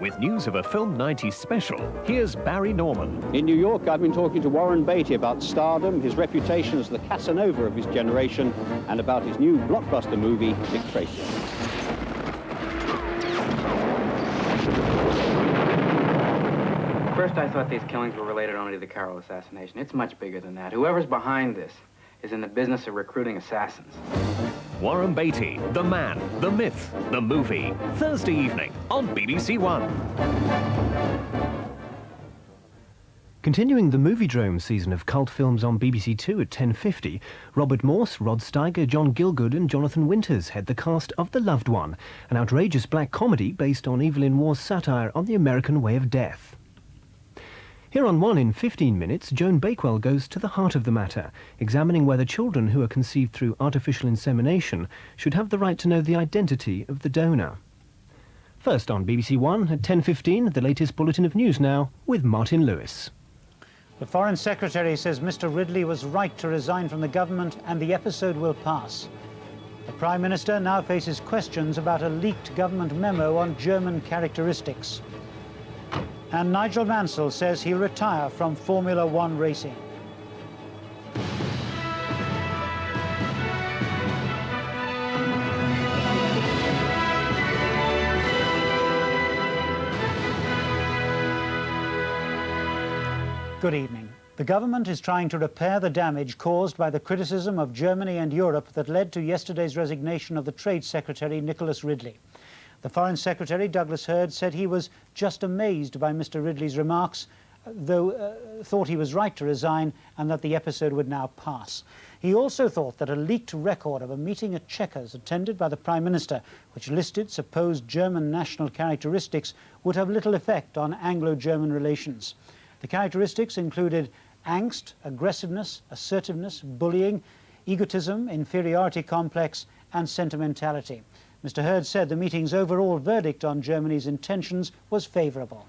With news of a Film 90 special, here's Barry Norman. In New York, I've been talking to Warren Beatty about stardom, his reputation as the Casanova of his generation, and about his new blockbuster movie, Dick Tracy. First, I thought these killings were related only to the Carroll assassination. It's much bigger than that. Whoever's behind this is in the business of recruiting assassins. Warren Beatty, the man, the myth, the movie. Thursday evening on BBC1. Continuing the Moviedrome season of cult films on BBC2 at 10:50, Robert Morse, Rod Steiger, John Gielgud and Jonathan Winters head the cast of The Loved One, an outrageous black comedy based on Evelyn Waugh's satire on the American way of death. Here on One in 15 minutes, Joan Bakewell goes to the heart of the matter, examining whether children who are conceived through artificial insemination should have the right to know the identity of the donor. First on BBC1 at 10:15, the latest bulletin of news now with Martyn Lewis. The Foreign Secretary says Mr. Ridley was right to resign from the government and the episode will pass. The Prime Minister now faces questions about a leaked government memo on German characteristics. And Nigel Mansell says he'll retire from Formula One racing. Good evening. The government is trying to repair the damage caused by the criticism of Germany and Europe that led to yesterday's resignation of the Trade Secretary, Nicholas Ridley. The Foreign Secretary, Douglas Hurd, said he was just amazed by Mr. Ridley's remarks, though thought he was right to resign and that the episode would now pass. He also thought that a leaked record of a meeting at Chequers attended by the Prime Minister, which listed supposed German national characteristics, would have little effect on Anglo-German relations. The characteristics included angst, aggressiveness, assertiveness, bullying, egotism, inferiority complex and sentimentality. Mr. Hurd said the meeting's overall verdict on Germany's intentions was favourable.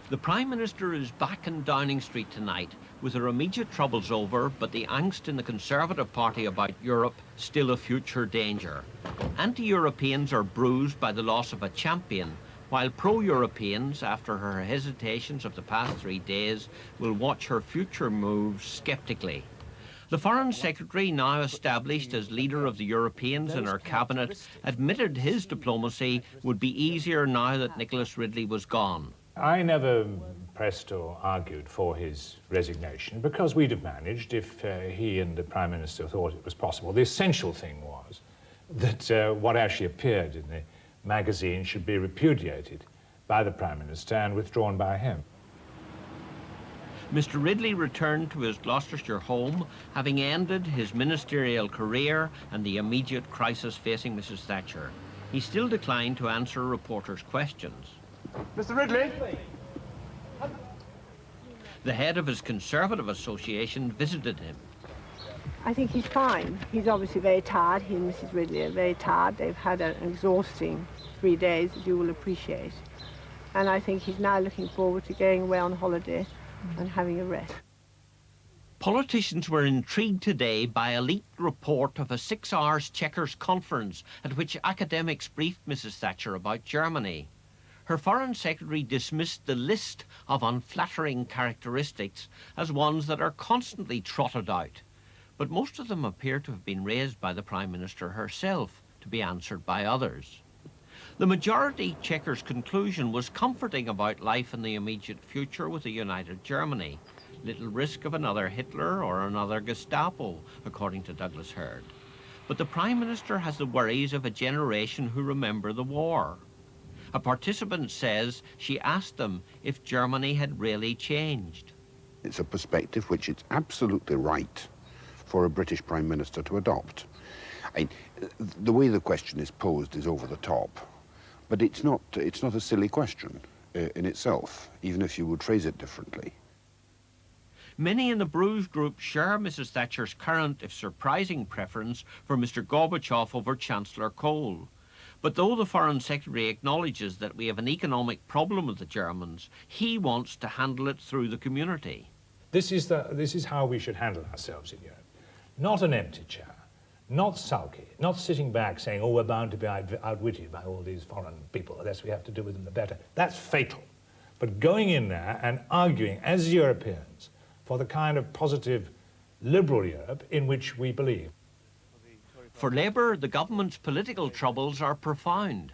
The Prime Minister is back in Downing Street tonight with her immediate troubles over, but the angst in the Conservative Party about Europe still a future danger. Anti-Europeans are bruised by the loss of a champion, while pro-Europeans, after her hesitations of the past 3 days, will watch her future moves sceptically. The Foreign Secretary, now established as leader of the Europeans in her cabinet, admitted his diplomacy would be easier now that Nicholas Ridley was gone. I never pressed or argued for his resignation because we'd have managed if he and the Prime Minister thought it was possible. The essential thing was that what actually appeared in the magazine should be repudiated by the Prime Minister and withdrawn by him. Mr. Ridley returned to his Gloucestershire home, having ended his ministerial career and the immediate crisis facing Mrs. Thatcher. He still declined to answer reporters' questions. Mr. Ridley? The head of his Conservative association visited him. I think he's fine. He's obviously very tired. He and Mrs. Ridley are very tired. They've had an exhausting 3 days, as you will appreciate. And I think he's now looking forward to going away on holiday and having a rest. Politicians were intrigued today by a leaked report of a 6-hour Chequers conference at which academics briefed Mrs. Thatcher about Germany. Her Foreign Secretary dismissed the list of unflattering characteristics as ones that are constantly trotted out, but most of them appear to have been raised by the Prime Minister herself, to be answered by others. The majority Chequers' conclusion was comforting about life in the immediate future with a united Germany. Little risk of another Hitler or another Gestapo, according to Douglas Hurd. But the Prime Minister has the worries of a generation who remember the war. A participant says she asked them if Germany had really changed. It's a perspective which it's absolutely right for a British Prime Minister to adopt. The way the question is posed is over the top. But it's not a silly question in itself, even if you would phrase it differently. Many in the Bruges group share Mrs. Thatcher's current, if surprising, preference for Mr. Gorbachev over Chancellor Kohl. But though the Foreign Secretary acknowledges that we have an economic problem with the Germans, he wants to handle it through the community. This is how we should handle ourselves in Europe. Not an empty chair, not sulky, not sitting back saying, oh, we're bound to be outwitted by all these foreign people, the less we have to do with them, the better. That's fatal. But going in there and arguing as Europeans for the kind of positive liberal Europe in which we believe. For Labour, the government's political troubles are profound.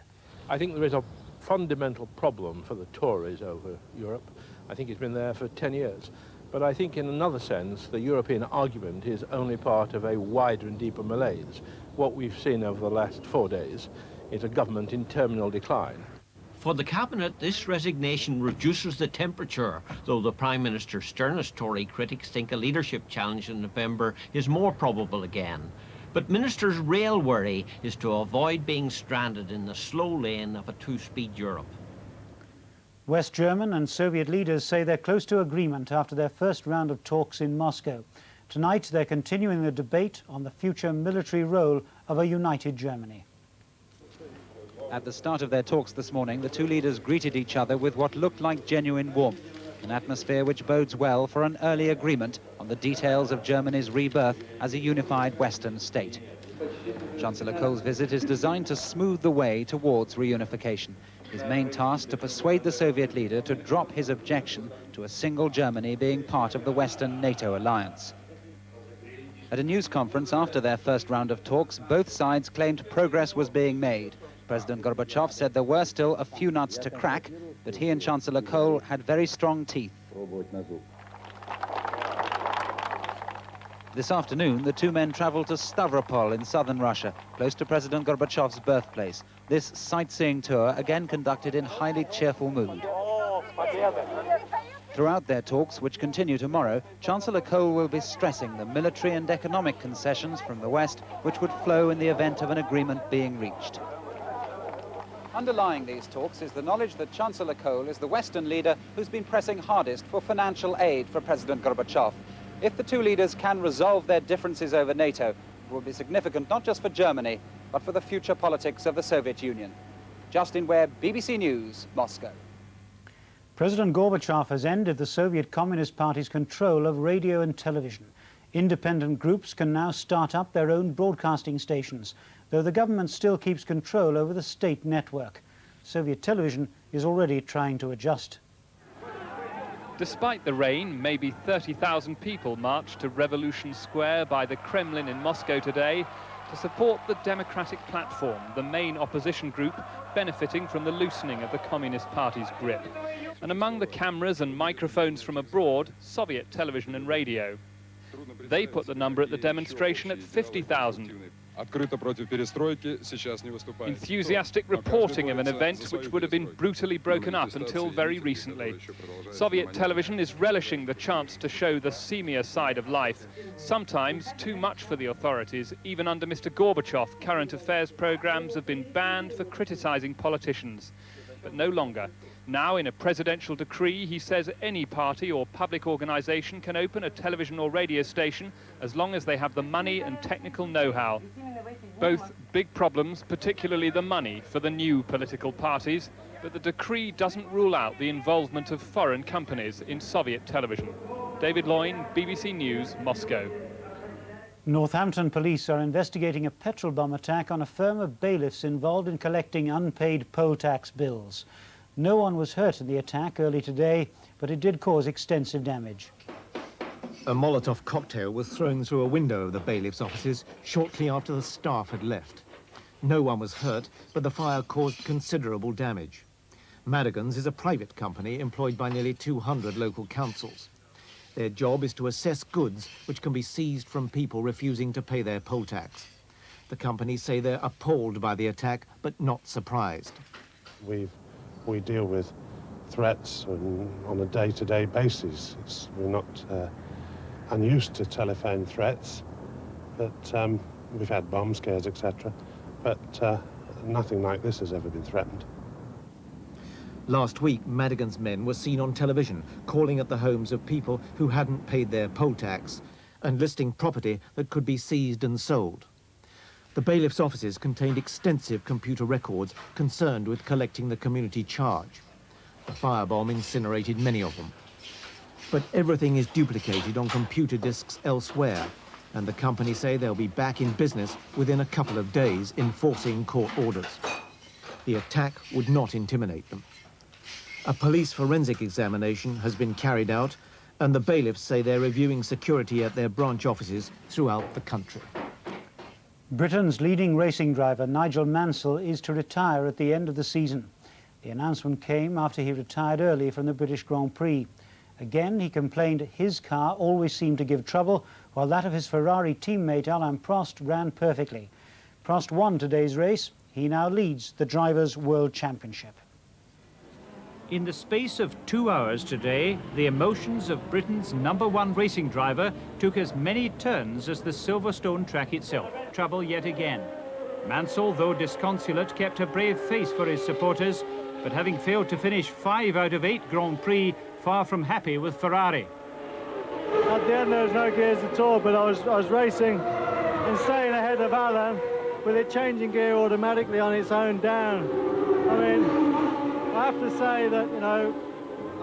I think there is a fundamental problem for the Tories over Europe. I think it's been there for 10 years. But I think in another sense, the European argument is only part of a wider and deeper malaise. What we've seen over the last 4 days is a government in terminal decline. For the Cabinet, this resignation reduces the temperature, though the Prime Minister's sternest Tory critics think a leadership challenge in November is more probable again. But Ministers' real worry is to avoid being stranded in the slow lane of a two-speed Europe. West German and Soviet leaders say they're close to agreement after their first round of talks in Moscow. Tonight, they're continuing the debate on the future military role of a united Germany. At the start of their talks this morning, the two leaders greeted each other with what looked like genuine warmth, an atmosphere which bodes well for an early agreement on the details of Germany's rebirth as a unified Western state. Chancellor Kohl's visit is designed to smooth the way towards reunification. His main task to persuade the Soviet leader to drop his objection to a single Germany being part of the Western NATO alliance. At a news conference after their first round of talks, both sides claimed progress was being made. President Gorbachev said there were still a few nuts to crack, but he and Chancellor Kohl had very strong teeth. This afternoon, the two men traveled to Stavropol in southern Russia, close to President Gorbachev's birthplace. This sightseeing tour again conducted in highly cheerful mood. Throughout their talks, which continue tomorrow, Chancellor Kohl will be stressing the military and economic concessions from the West, which would flow in the event of an agreement being reached. Underlying these talks is the knowledge that Chancellor Kohl is the Western leader who's been pressing hardest for financial aid for President Gorbachev. If the two leaders can resolve their differences over NATO, it will be significant not just for Germany, but for the future politics of the Soviet Union. Justin Webb, BBC News, Moscow. President Gorbachev has ended the Soviet Communist Party's control of radio and television. Independent groups can now start up their own broadcasting stations, though the government still keeps control over the state network. Soviet television is already trying to adjust. Despite the rain, maybe 30,000 people marched to Revolution Square by the Kremlin in Moscow today to support the Democratic Platform, the main opposition group benefiting from the loosening of the Communist Party's grip. And among the cameras and microphones from abroad, Soviet television and radio. They put the number at the demonstration at 50,000. Enthusiastic reporting of an event which would have been brutally broken up until very recently. Soviet television is relishing the chance to show the seamier side of life, sometimes too much for the authorities. Even under Mr. Gorbachev, current affairs programs have been banned for criticizing politicians, but no longer. Now, in a presidential decree, he says any party or public organization can open a television or radio station as long as they have the money and technical know-how. Both big problems, particularly the money for the new political parties, but the decree doesn't rule out the involvement of foreign companies in Soviet television. David Loyne, BBC News, Moscow. Northampton police are investigating a petrol bomb attack on a firm of bailiffs involved in collecting unpaid poll tax bills. No one was hurt in the attack early today, but it did cause extensive damage. A Molotov cocktail was thrown through a window of the bailiff's offices shortly after the staff had left. No one was hurt, but the fire caused considerable damage. Madigan's is a private company employed by nearly 200 local councils. Their job is to assess goods which can be seized from people refusing to pay their poll tax. The companies say they're appalled by the attack, but not surprised. We deal with threats on a day-to-day basis. We're not unused to telephone threats, but we've had bomb scares, etc. But nothing like this has ever been threatened. Last week, Madigan's men were seen on television calling at the homes of people who hadn't paid their poll tax and listing property that could be seized and sold. The bailiff's offices contained extensive computer records concerned with collecting the community charge. The firebomb incinerated many of them. But everything is duplicated on computer disks elsewhere, and the company say they'll be back in business within a couple of days, enforcing court orders. The attack would not intimidate them. A police forensic examination has been carried out, and the bailiffs say they're reviewing security at their branch offices throughout the country. Britain's leading racing driver, Nigel Mansell, is to retire at the end of the season. The announcement came after he retired early from the British Grand Prix. Again, he complained his car always seemed to give trouble, while that of his Ferrari teammate Alain Prost ran perfectly. Prost won today's race. He now leads the Drivers' World Championship. In the space of 2 hours today, the emotions of Britain's #1 racing driver took as many turns as the Silverstone track itself. Trouble yet again. Mansell, though disconsolate, kept a brave face for his supporters, but having failed to finish 5 out of 8 Grand Prix, far from happy with Ferrari. At the end there was no gears at all, but I was racing and staying ahead of Alain with it changing gear automatically on its own down. I mean, I have to say that, you know,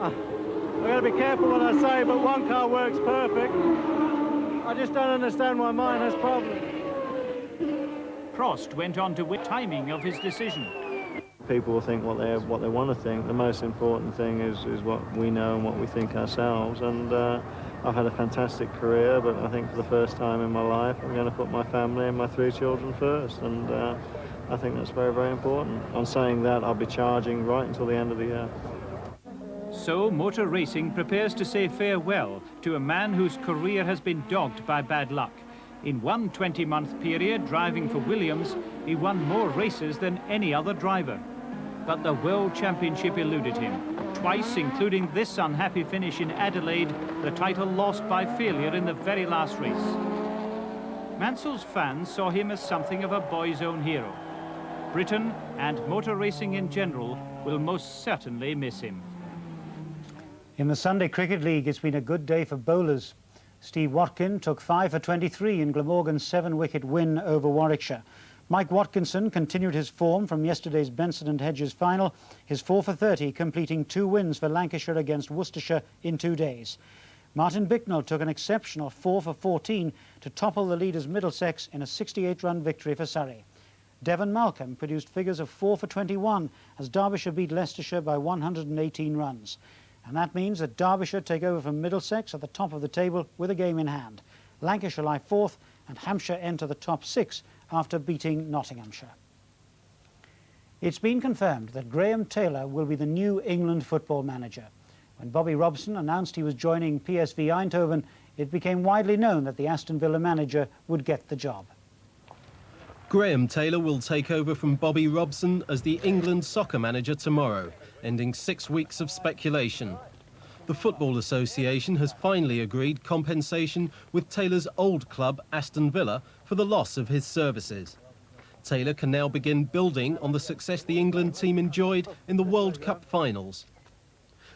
I've got to be careful what I say, but one car works perfect. I just don't understand why mine has problems. Prost went on to win timing of his decision. People will think what they want to think. The most important thing is what we know and what we think ourselves. And I've had a fantastic career, but I think for the first time in my life, I'm going to put my family and my 3 children first. And I think that's very, very important. On saying that, I'll be charging right until the end of the year. So motor racing prepares to say farewell to a man whose career has been dogged by bad luck. In one 20-month period driving for Williams, he won more races than any other driver. But the World Championship eluded him. Twice, including this unhappy finish in Adelaide, the title lost by failure in the very last race. Mansell's fans saw him as something of a boy's own hero. Britain and motor racing in general will most certainly miss him. In the Sunday Cricket League, it's been a good day for bowlers. Steve Watkin took 5 for 23 in Glamorgan's 7-wicket win over Warwickshire. Mike Watkinson continued his form from yesterday's Benson and Hedges final, his 4 for 30 completing 2 wins for Lancashire against Worcestershire in 2 days. Martin Bicknell took an exceptional 4 for 14 to topple the leaders Middlesex in a 68-run victory for Surrey. Devon Malcolm produced figures of 4 for 21 as Derbyshire beat Leicestershire by 118 runs. And that means that Derbyshire take over from Middlesex at the top of the table with a game in hand. Lancashire lie 4th and Hampshire enter the top 6 after beating Nottinghamshire. It's been confirmed that Graham Taylor will be the new England football manager. When Bobby Robson announced he was joining PSV Eindhoven, it became widely known that the Aston Villa manager would get the job. Graham Taylor will take over from Bobby Robson as the England soccer manager tomorrow, ending 6 weeks of speculation. The Football Association has finally agreed compensation with Taylor's old club, Aston Villa, for the loss of his services. Taylor can now begin building on the success the England team enjoyed in the World Cup finals.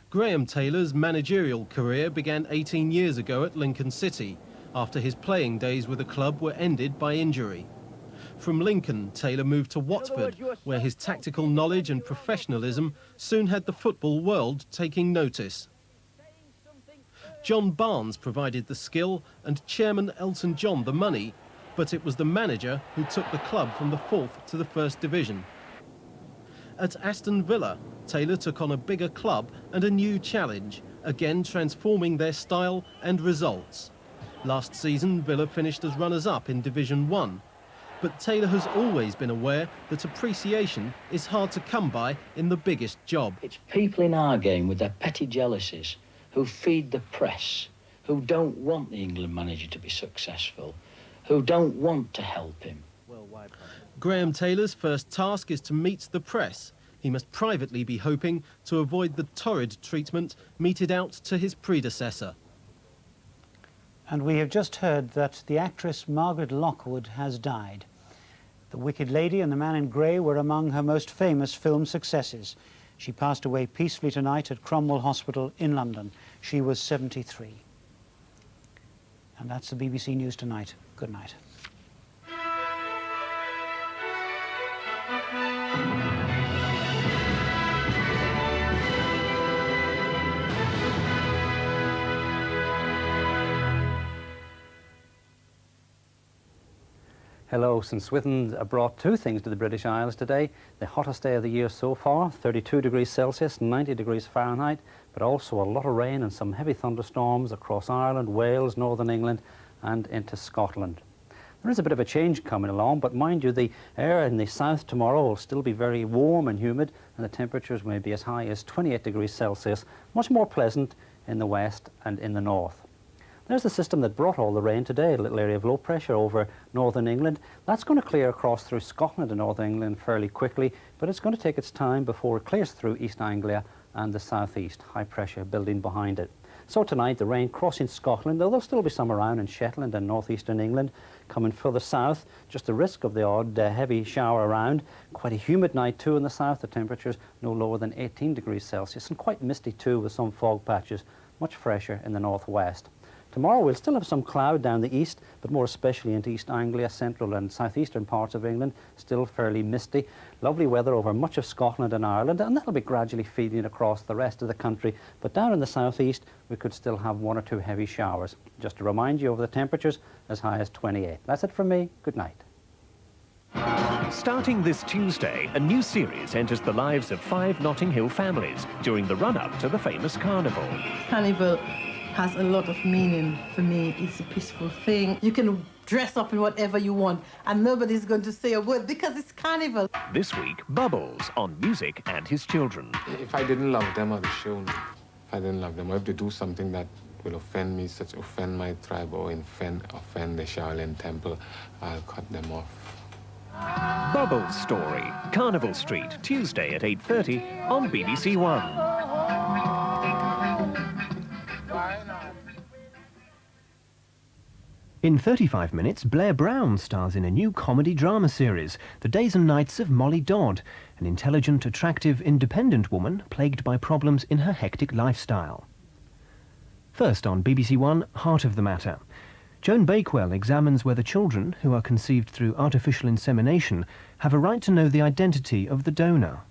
Graham Taylor's managerial career began 18 years ago at Lincoln City, after his playing days with the club were ended by injury. From Lincoln, Taylor moved to Watford, where his tactical knowledge and professionalism soon had the football world taking notice. John Barnes provided the skill and Chairman Elton John the money, but it was the manager who took the club from the 4th to the 1st Division. At Aston Villa, Taylor took on a bigger club and a new challenge, again transforming their style and results. Last season, Villa finished as runners-up in Division 1. But Taylor has always been aware that appreciation is hard to come by in the biggest job. It's people in our game with their petty jealousies who feed the press, who don't want the England manager to be successful, who don't want to help him. Graham Taylor's first task is to meet the press. He must privately be hoping to avoid the torrid treatment meted out to his predecessor. And we have just heard that the actress Margaret Lockwood has died. The Wicked Lady and The Man in Grey were among her most famous film successes. She passed away peacefully tonight at Cromwell Hospital in London. She was 73. And that's the BBC News Tonight. Good night. Hello, St Swithin brought two things to the British Isles today. The hottest day of the year so far, 32 degrees Celsius, 90 degrees Fahrenheit, but also a lot of rain and some heavy thunderstorms across Ireland, Wales, Northern England and into Scotland. There is a bit of a change coming along, but mind you, the air in the south tomorrow will still be very warm and humid, and the temperatures may be as high as 28 degrees Celsius, much more pleasant in the west and in the north. There's the system that brought all the rain today, a little area of low pressure over northern England. That's going to clear across through Scotland and northern England fairly quickly, but it's going to take its time before it clears through East Anglia and the southeast, high pressure building behind it. So tonight the rain crossing Scotland, though there'll still be some around in Shetland and northeastern England. Coming further south, just the risk of the odd heavy shower around. Quite a humid night too in the south, the temperatures no lower than 18 degrees Celsius, and quite misty too with some fog patches, much fresher in the northwest. Tomorrow we'll still have some cloud down the east, but more especially into East Anglia, central and southeastern parts of England, still fairly misty. Lovely weather over much of Scotland and Ireland, and that'll be gradually feeding across the rest of the country. But down in the southeast, we could still have one or two heavy showers. Just to remind you of the temperatures, as high as 28. That's it from me. Good night. Starting this Tuesday, a new series enters the lives of 5 Notting Hill families during the run-up to the famous Carnival. Carnival has a lot of meaning for me. It's a peaceful thing. You can dress up in whatever you want and nobody's going to say a word because it's Carnival. This week, Bubbles on music and his children. If I didn't love them or the show, if I didn't love them, or if they do something that will offend me, such offend my tribe or offend the Shaolin Temple, I'll cut them off. Bubbles Story, Carnival Street, Tuesday at 8:30 on BBC1. In 35 minutes, Blair Brown stars in a new comedy drama series, The Days and Nights of Molly Dodd, an intelligent, attractive, independent woman plagued by problems in her hectic lifestyle. First on BBC1, Heart of the Matter. Joan Bakewell examines whether children who are conceived through artificial insemination have a right to know the identity of the donor.